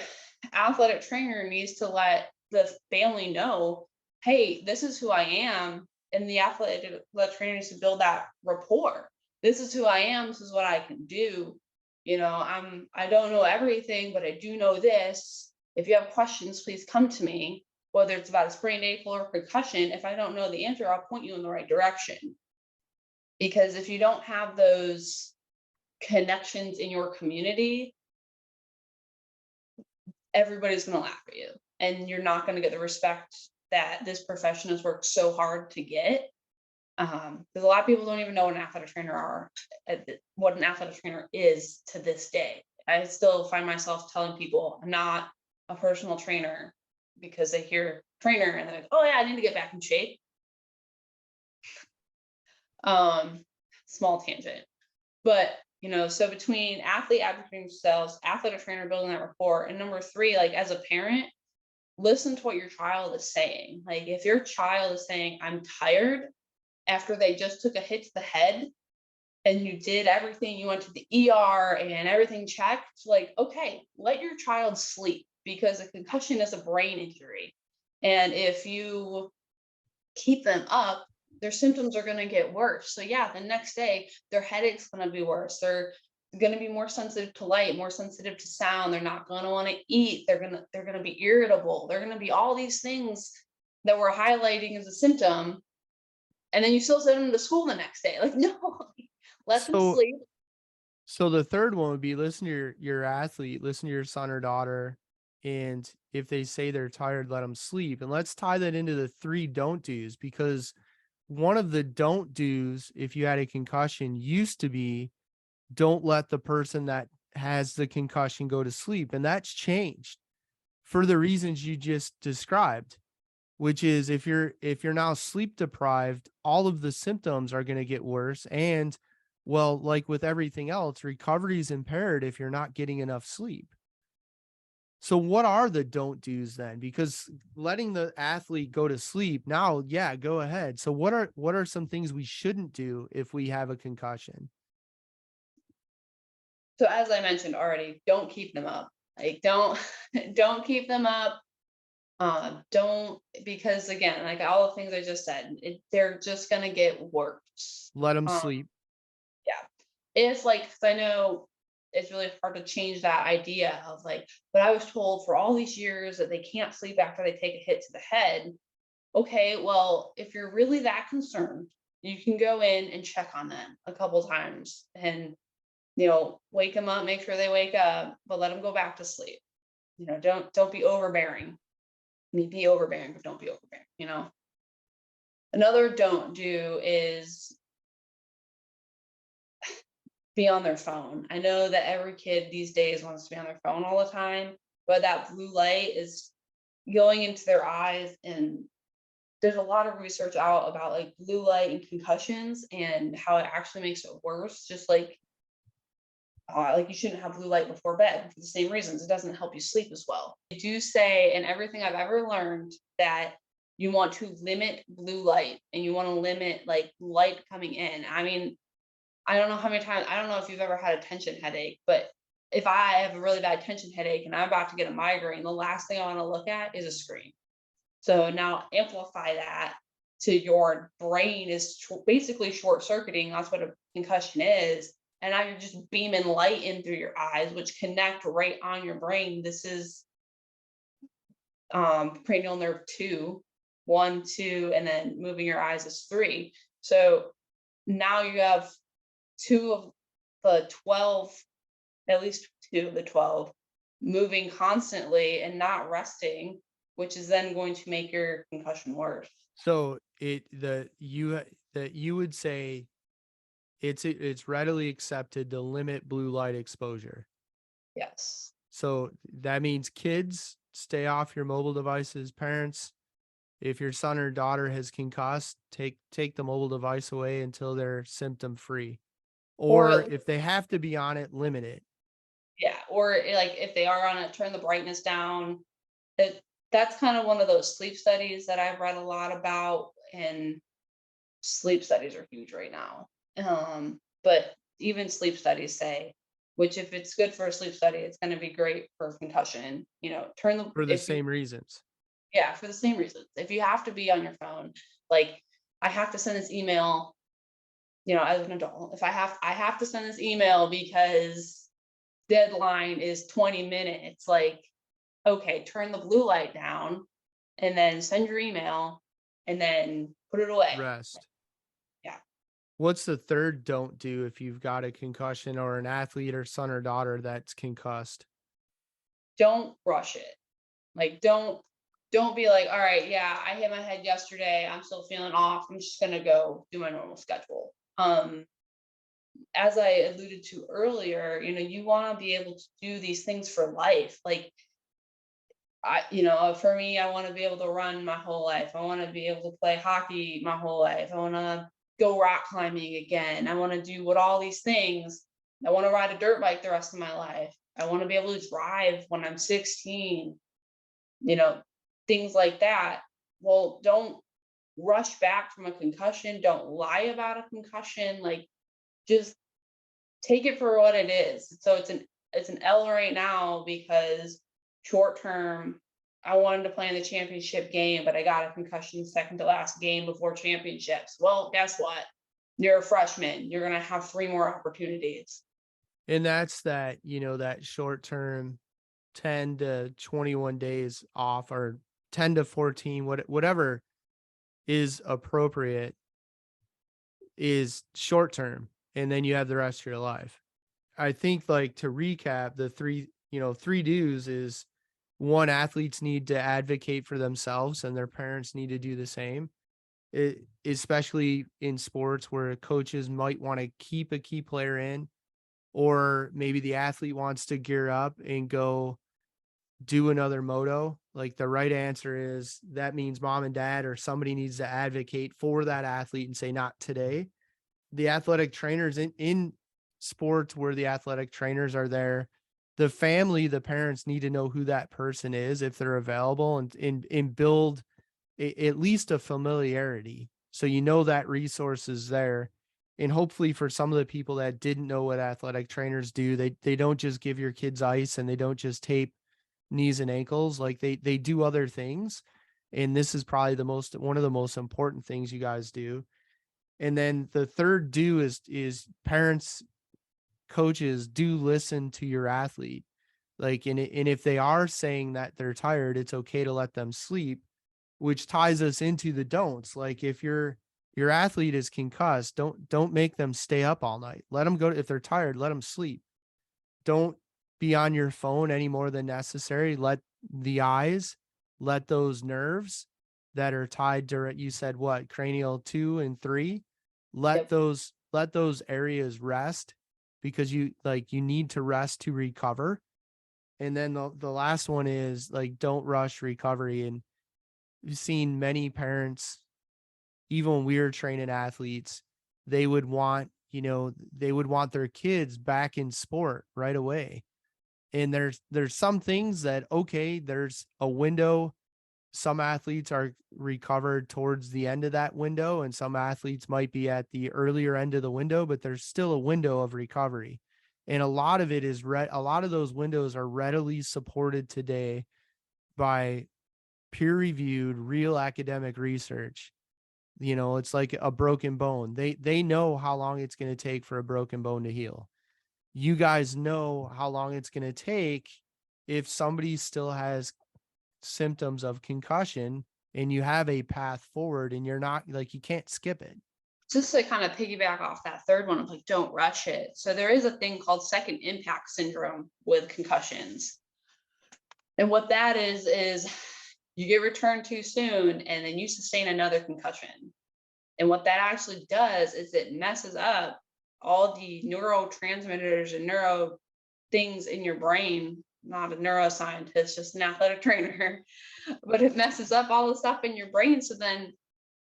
athletic trainer needs to let the family know, hey, this is who I am. And the athletic trainer needs to build that rapport. This is who I am. This is what I can do. I don't know everything, but I do know this. If you have questions, please come to me, whether it's about a sprained ankle or concussion. If I don't know the answer, I'll point you in the right direction. Because if you don't have those connections in your community, everybody's going to laugh at you, and you're not going to get the respect that this profession has worked so hard to get. Because a lot of people don't even know what an athletic trainer is to this day. I still find myself telling people I'm not a personal trainer because they hear trainer and they're like, oh yeah, I need to get back in shape. Small tangent, but So between athlete advocating themselves, athlete or trainer building that rapport, and number three, like as a parent, listen to what your child is saying. Like if your child is saying, I'm tired after they just took a hit to the head and you did everything, you went to the ER and everything checked, like, okay, let your child sleep, because a concussion is a brain injury. And if you keep them up, their symptoms are going to get worse. So yeah, the next day their headache's going to be worse. They're going to be more sensitive to light, more sensitive to sound. They're not going to want to eat. They're going to be irritable. They're going to be all these things that we're highlighting as a symptom. And then you still send them to school the next day. Like, no, let them So, sleep. so the third one would be listen to your athlete, listen to your son or daughter, and if they say they're tired, let them sleep. And let's tie that into the 3 don't do's, because one of the don't do's if you had a concussion used to be don't let the person that has the concussion go to sleep, and that's changed for the reasons you just described, which is if you're now sleep deprived, all of the symptoms are going to get worse. And well, like with everything else, recovery is impaired if you're not getting enough sleep. So what are the don't do's then? Because letting the athlete go to sleep now, yeah, go ahead. So what are some things we shouldn't do if we have a concussion? So as I mentioned already, don't keep them up. Like don't don't keep them up. Don't, because again, like all the things I just said, they're just gonna get worse. Let them Um, sleep. yeah. If like, 'cause I know it's really hard to change that idea of like, but I was told for all these years that they can't sleep after they take a hit to the head. Okay, well, if you're really that concerned, you can go in and check on them a couple times and wake them up, make sure they wake up, but let them go back to sleep. Don't be overbearing. I mean, be overbearing, but don't be overbearing. Another don't do is be on their phone. I know that every kid these days wants to be on their phone all the time, but that blue light is going into their eyes, and there's a lot of research out about like blue light and concussions and how it actually makes it worse. Just like you shouldn't have blue light before bed for the same reasons. It doesn't help you sleep as well. I do say in everything I've ever learned that you want to limit blue light and you want to limit like light coming in. I mean, I don't know how many times, I don't know if you've ever had a tension headache, but if I have a really bad tension headache and I'm about to get a migraine, the last thing I want to look at is a screen. So now amplify that to your brain is basically short circuiting. That's what a concussion is. And now you're just beaming light in through your eyes, which connect right on your brain. This is cranial nerve 2, 1, 2, and then moving your eyes is 3. So now you have 2 of the 12, at least 2 of the 12, moving constantly and not resting, which is then going to make your concussion worse. So you would say it's readily accepted to limit blue light exposure. Yes. So that means kids, stay off your mobile devices. Parents, if your son or daughter has concussed, take the mobile device away until they're symptom free. Or Or if they have to be on it, limit it. yeah, or like if they are on it, turn the brightness down. That's kind of one of those sleep studies that I've read a lot about, and sleep studies are huge right now. But even sleep studies say, which if it's good for a sleep study, it's going to be great for concussion. Turn the For the if you same reasons. yeah, for the same reasons. If you have to be on your phone, like I have to send this email, as an adult, if I have to send this email because deadline is 20 minutes, like, okay, turn the blue light down and then send your email and then put it away. Rest. Yeah. What's the third don't do if you've got a concussion or an athlete or son or daughter that's concussed? Don't rush it. Like, don't be like, all right, yeah, I hit my head yesterday. I'm still feeling off. I'm just going to go do my normal schedule. As I alluded to earlier, you want to be able to do these things for life. Like, for me, I want to be able to run my whole life. I want to be able to play hockey my whole life. I want to go rock climbing again. I want to do all these things. I want to ride a dirt bike the rest of my life. I want to be able to drive when I'm 16, you know, things like that. Well, don't rush back from a concussion. Don't lie about a concussion. Like, just take it for what it is. So it's an L right now because short term, I wanted to play in the championship game, but I got a concussion second to last game before championships. Well, guess what? You're a freshman. You're gonna have 3 more opportunities. And that's that, that short term 10 to 21 days off, or 10 to 14, whatever is appropriate, is short term. And then you have the rest of your life. I think, like, to recap, the three do's is: one, athletes need to advocate for themselves and their parents need to do the same. Especially in sports where coaches might want to keep a key player in, or maybe the athlete wants to gear up and go do another moto. Like, the right answer is, that means mom and dad or somebody needs to advocate for that athlete and say, not today. The athletic trainers in sports where the athletic trainers are there, the family, the parents need to know who that person is if they're available, and build at least a familiarity. So that resource is there. And hopefully, for some of the people that didn't know what athletic trainers do, they don't just give your kids ice, and they don't just tape knees and ankles. Like, they do other things. And this is probably one of the most important things you guys do. And then the third do is parents, coaches, do listen to your athlete. Like, and if they are saying that they're tired, it's okay to let them sleep, which ties us into the don'ts. Like, if your athlete is concussed, don't make them stay up all night. Let them go. If they're tired, let them sleep. Don't be on your phone any more than necessary. Let the eyes, let those nerves that are tied to, you said what, cranial 2 and 3, let Yep. those areas rest, because you need to rest to recover. And then the last one is, like, don't rush recovery. And you've seen many parents, even when we were training athletes, they would want, their kids back in sport right away. And there's some things that, okay, there's a window. Some athletes are recovered towards the end of that window, and some athletes might be at the earlier end of the window, but there's still a window of recovery. And a lot of it is a lot of those windows are readily supported today by peer-reviewed, real academic research. It's like a broken bone. They know how long it's going to take for a broken bone to heal. You guys know how long it's going to take if somebody still has symptoms of concussion, and you have a path forward, and you're not, like, you can't skip it. Just to kind of piggyback off that third one of, like, don't rush it. So there is a thing called second impact syndrome with concussions. And what that is you get returned too soon and then you sustain another concussion. And what that actually does is it messes up all the neurotransmitters and neuro things in your brain. Not a neuroscientist, just an athletic trainer, but it messes up all the stuff in your brain. So then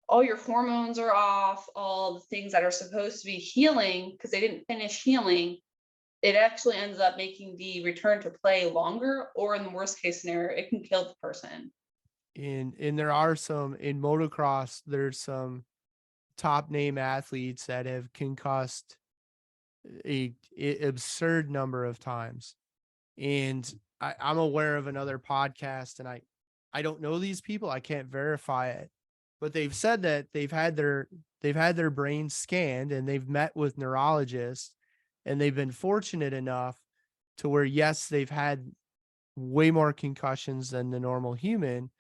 all your hormones are off, all the things that are supposed to be healing, because they didn't finish healing, it actually ends up making the return to play longer, or in the worst case scenario, it can kill the person. And there are some in motocross, there's some top name athletes that have concussed a absurd number of times. And I'm aware of another podcast, and I don't know these people, I can't verify it, but they've said that they've had their brains scanned, and they've met with neurologists, and they've been fortunate enough to where, yes, they've had way more concussions than the normal human,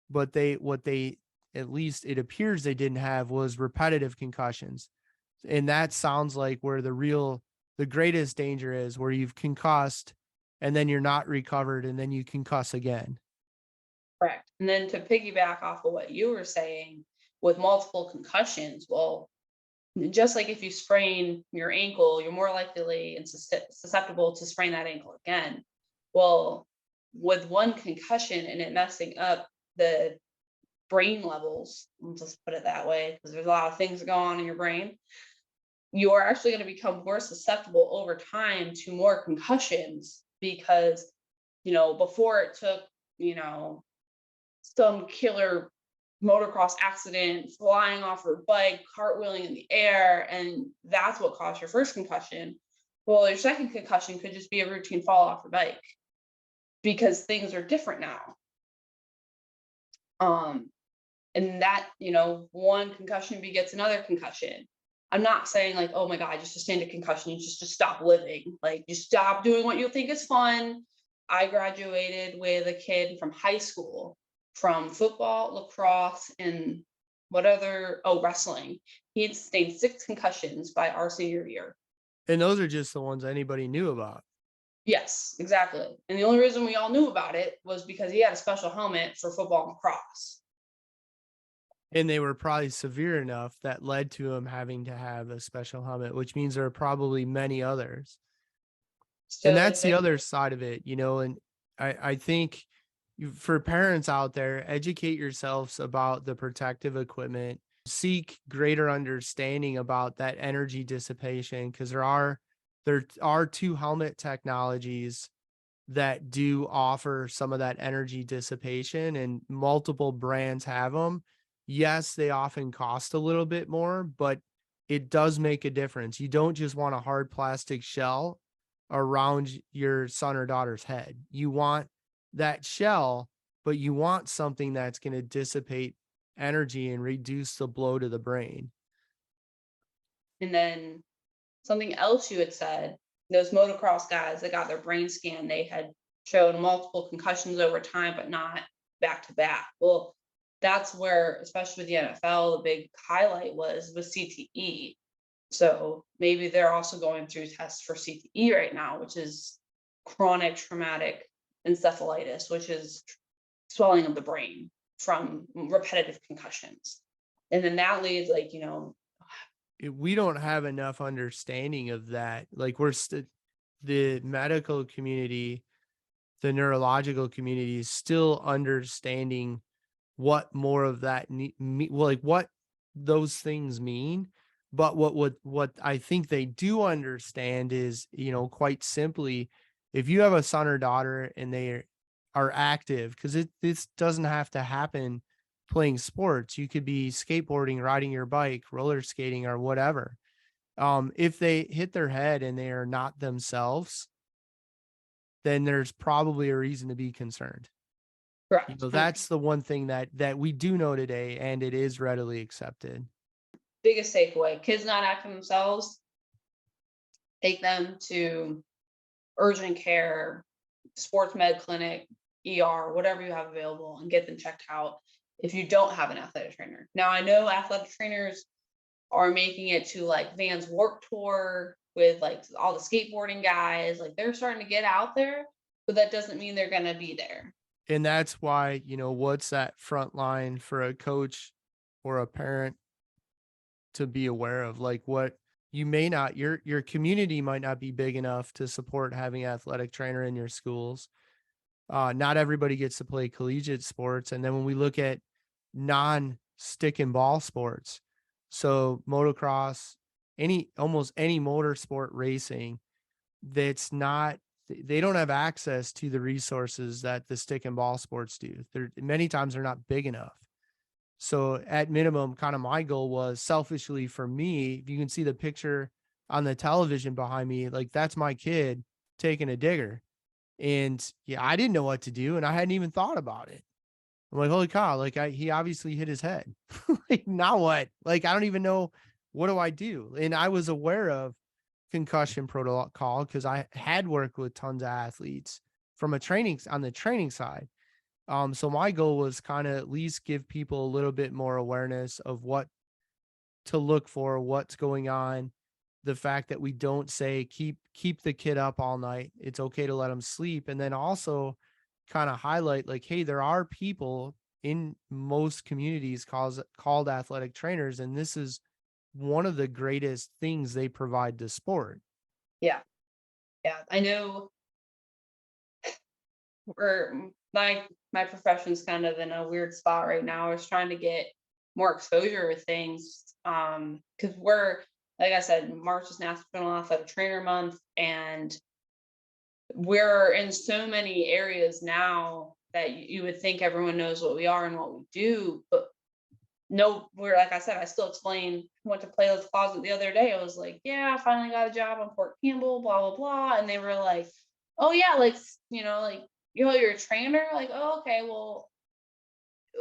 but what they, at least it appears, they didn't have was repetitive concussions. And that sounds like where the greatest danger is, where you've concussed and then you're not recovered, and then you concuss again. Correct. And then to piggyback off of what you were saying with multiple concussions, well, just like if you sprain your ankle, you're more likely and susceptible to sprain that ankle again. Well, with one concussion and it messing up the brain levels, let's just put it that way, because there's a lot of things going on in your brain. you are actually going to become more susceptible over time to more concussions because, before it took, some killer motocross accident, flying off her bike, cartwheeling in the air, and that's what caused your first concussion. Well, your second concussion could just be a routine fall off your bike because things are different now. And that, one concussion begets another concussion. I'm not saying like, oh my God, just sustain a concussion, you just stop living. Like, you stop doing what you think is fun. I graduated with a kid from high school from football, lacrosse, and wrestling. He had sustained 6 concussions by our senior year. And those are just the ones anybody knew about. Yes, exactly. And the only reason we all knew about it was because he had a special helmet for football and lacrosse. And they were probably severe enough that led to him having to have a special helmet, which means there are probably many others. And that's the other side of it, and I think for parents out there, educate yourselves about the protective equipment, seek greater understanding about that energy dissipation, because there are 2 helmet technologies that do offer some of that energy dissipation, and multiple brands have them. Yes, they often cost a little bit more, but it does make a difference. You don't just want a hard plastic shell around your son or daughter's head. You want that shell, but you want something that's going to dissipate energy and reduce the blow to the brain. And then something else you had said, those motocross guys that got their brain scan, they had shown multiple concussions over time, but not back to back. Well, that's where, especially with the NFL, the big highlight was CTE. So maybe they're also going through tests for CTE right now, which is chronic traumatic encephalitis, which is swelling of the brain from repetitive concussions. And then that leads We don't have enough understanding of that. Like, the medical community, the neurological community is still understanding what more of that what those things mean. But what I think they do understand is, quite simply, if you have a son or daughter and they are active, because this doesn't have to happen playing sports. You could be skateboarding, riding your bike, roller skating, or whatever. If they hit their head and they are not themselves, then there's probably a reason to be concerned. correct. That's the one thing that we do know today, and it is readily accepted. Biggest takeaway: kids not acting themselves, take them to urgent care, sports med clinic, ER, whatever you have available, and get them checked out if you don't have an athletic trainer. Now, I know athletic trainers are making it to like Vans Warped Tour with like all the skateboarding guys. Like, they're starting to get out there, but that doesn't mean they're going to be there. And that's why, what's that front line for a coach or a parent to be aware of? Like, what you may not, your community might not be big enough to support having an athletic trainer in your schools. Not everybody gets to play collegiate sports. And then when we look at non-stick and ball sports, so motocross, almost any motorsport racing, they don't have access to the resources that the stick and ball sports do. Many times they're not big enough. So at minimum, kind of my goal was, selfishly for me, if you can see the picture on the television behind me, like, that's my kid taking a digger. And yeah, I didn't know what to do, and I hadn't even thought about it. I'm like, holy cow, like, he obviously hit his head. Like, now what? Like, I don't even know, what do I do? And I was aware of concussion protocol because I had worked with tons of athletes on the training side. So my goal was kind of at least give people a little bit more awareness of what to look for, what's going on. The fact that we don't say keep the kid up all night. It's okay to let them sleep. And then also kind of highlight, like, hey, there are people in most communities called athletic trainers, and this is one of the greatest things they provide to sport. Yeah. I know my profession's kind of in a weird spot right now. I was trying to get more exposure with things because we're like I said, March is National Athletic Trainer Month, and we're in so many areas now that you would think everyone knows what we are and what we do, but no, we're, like I said, I still explain, went to play with closet the other day. I was like, yeah, I finally got a job on Port Campbell, blah, blah, blah. And they were like, oh yeah, like, like, you're a trainer. Like, oh, okay, well,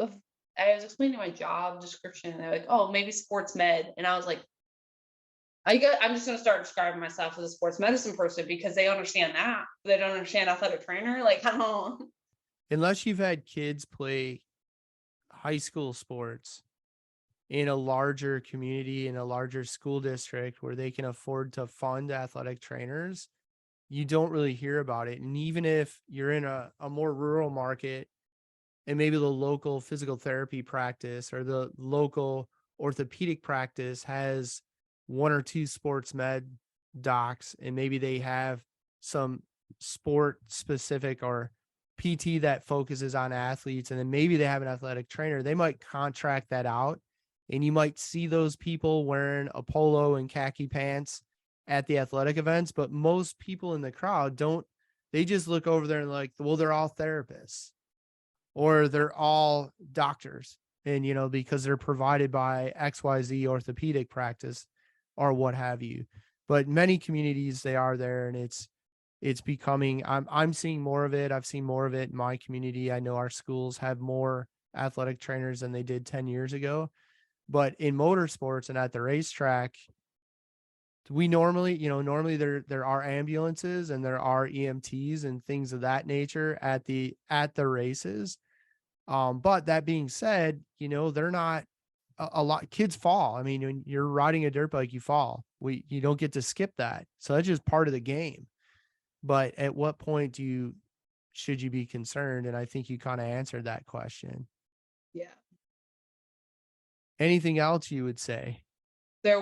if I was explaining my job description and they're like, oh, maybe sports med. And I was like, I'm just going to start describing myself as a sports medicine person because they understand that. They don't understand athletic trainer. Like, I don't. Unless you've had kids play high school sports in a larger community, in a larger school district where they can afford to fund athletic trainers, you don't really hear about it. And even if you're in a more rural market and maybe the local physical therapy practice or the local orthopedic practice has one or two sports med docs, and maybe they have some sport specific or PT that focuses on athletes, and then maybe they have an athletic trainer, they might contract that out. And you might see those people wearing a polo and khaki pants at the athletic events, but most people in the crowd don't, they just look over there and like, well, they're all therapists or they're all doctors. And, because they're provided by XYZ orthopedic practice or what have you. But many communities, they are there, and it's becoming, I'm seeing more of it. I've seen more of it in my community. I know our schools have more athletic trainers than they did 10 years ago. But in motorsports and at the racetrack, we normally, normally there are ambulances and there are EMTs and things of that nature at the races. But that being said, they're not a lot. Kids fall. I mean, when you're riding a dirt bike, you fall. You don't get to skip that. So that's just part of the game. But at what point should you be concerned? And I think you kind of answered that question. Yeah. Anything else you would say? There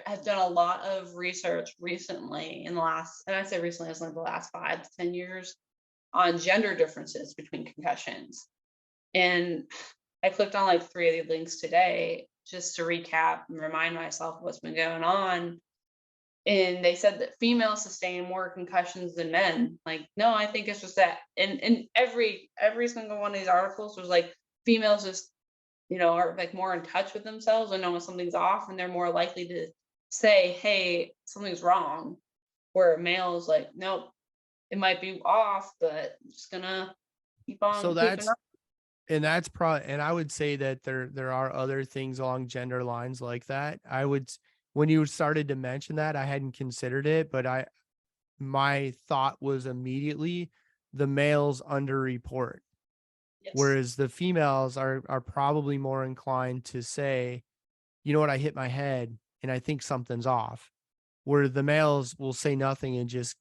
has been a lot of research recently in the last, and I say recently as like the last 5 to 10 years, on gender differences between concussions. And I clicked on like 3 of the links today just to recap and remind myself of what's been going on. And they said that females sustain more concussions than men. Like, no, I think it's just that in every single one of these articles was like females just, are like more in touch with themselves and know when something's off, and they're more likely to say, hey, something's wrong. Where males like, nope, it might be off, but I'm just gonna keep on So keeping up. and that's and I would say that there are other things along gender lines like that. When you started to mention that, I hadn't considered it, but my thought was immediately the males underreport, Yes. whereas the females are probably more inclined to say, you know what, I hit my head and I think something's off, where the males will say nothing and just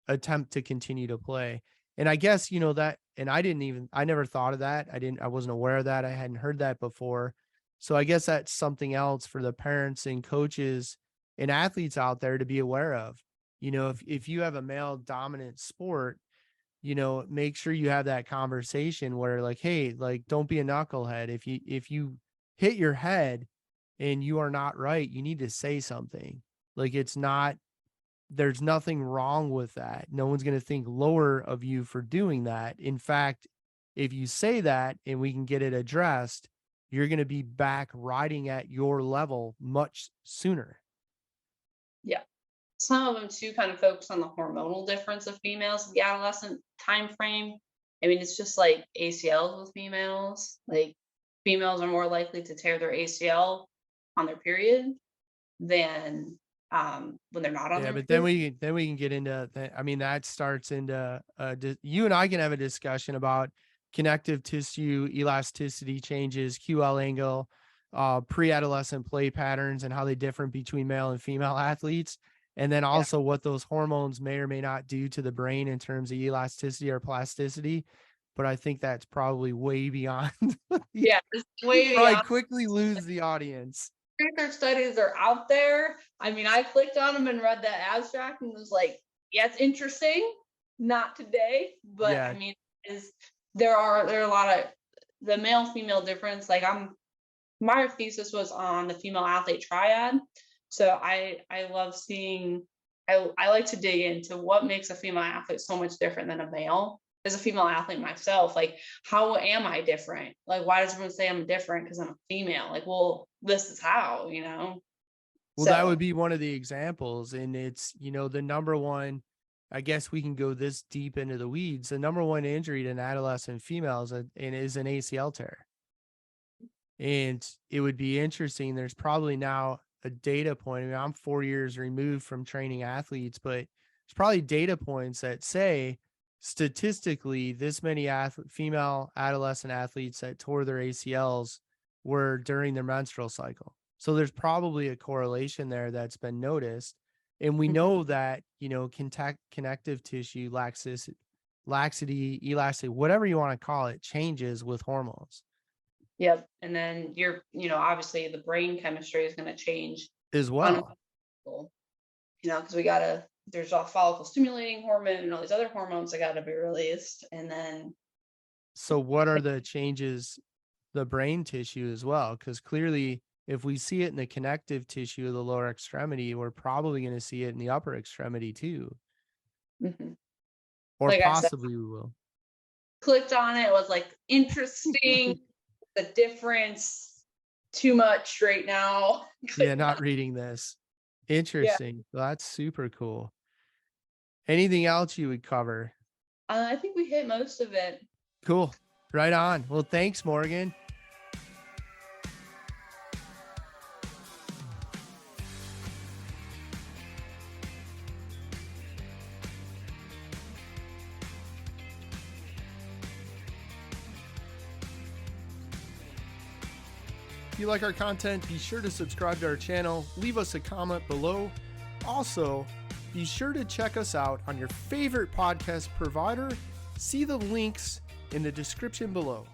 attempt to continue to play. And I guess, that, and I never thought of that. I wasn't aware of that. I hadn't heard that before. So I guess that's something else for the parents and coaches and athletes out there to be aware of. If you have a male dominant sport, make sure you have that conversation where like, hey, like, don't be a knucklehead. If you hit your head and you are not right, you need to say something. Like, there's nothing wrong with that. No one's going to think lower of you for doing that. In fact, if you say that and we can get it addressed, you're going to be back riding at your level much sooner. Yeah. Some of them too kind of focus on the hormonal difference of females in the adolescent time frame. I mean, it's just like ACLs with females. Like, females are more likely to tear their ACL on their period than when they're not on Yeah, their but period. then we can get into that. I mean, that starts into you and I can have a discussion about connective tissue elasticity changes, QL angle, pre-adolescent play patterns, and how they differ between male and female athletes, and then Yeah. also what those hormones may or may not do to the brain in terms of elasticity or plasticity. But I think that's probably way beyond. Yeah, it's way Probably beyond. quickly lose the audience. Research studies are out there. I mean, I clicked on them and read that abstract and was like, yeah, it's interesting. Not today, but I Yeah, mean, there are a lot of the male female difference. Like, my thesis was on the female athlete triad. So I love seeing, I like to dig into what makes a female athlete so much different than a male. As a female athlete myself, like, how am I different? Like, why does everyone say I'm different because I'm a female? Like, well, this is how, you know? Well, that would So, be one of the examples. And it's, the number one, I guess we can go this deep into the weeds. The number one injury to an adolescent female is an ACL tear. And it would be interesting. There's probably now a data point. I mean, I'm 4 years removed from training athletes, but there's probably data points that say statistically this many female adolescent athletes that tore their ACLs were during their menstrual cycle. So there's probably a correlation there that's been noticed. And we know that, connective tissue, laxity, elasticity, whatever you want to call it, changes with hormones yep. And then obviously the brain chemistry is going to change as on a well. level, because there's all follicle stimulating hormone and all these other hormones that got to be released. And then, So what are the changes, the brain tissue as well? Because clearly, if we see it in the connective tissue of the lower extremity, we're probably going to see it in the upper extremity too. mhm. Or Like I said, possibly we will. clicked on it, was like interesting. The difference too much right now. Yeah, not reading this. Interesting. Well, that's super cool. Anything else you would cover? I think we hit most of it. Cool. Right on. Well, thanks, Morgan. If you like our content, be sure to subscribe to our channel, leave us a comment below. Also, be sure to check us out on your favorite podcast provider. See the links in the description below.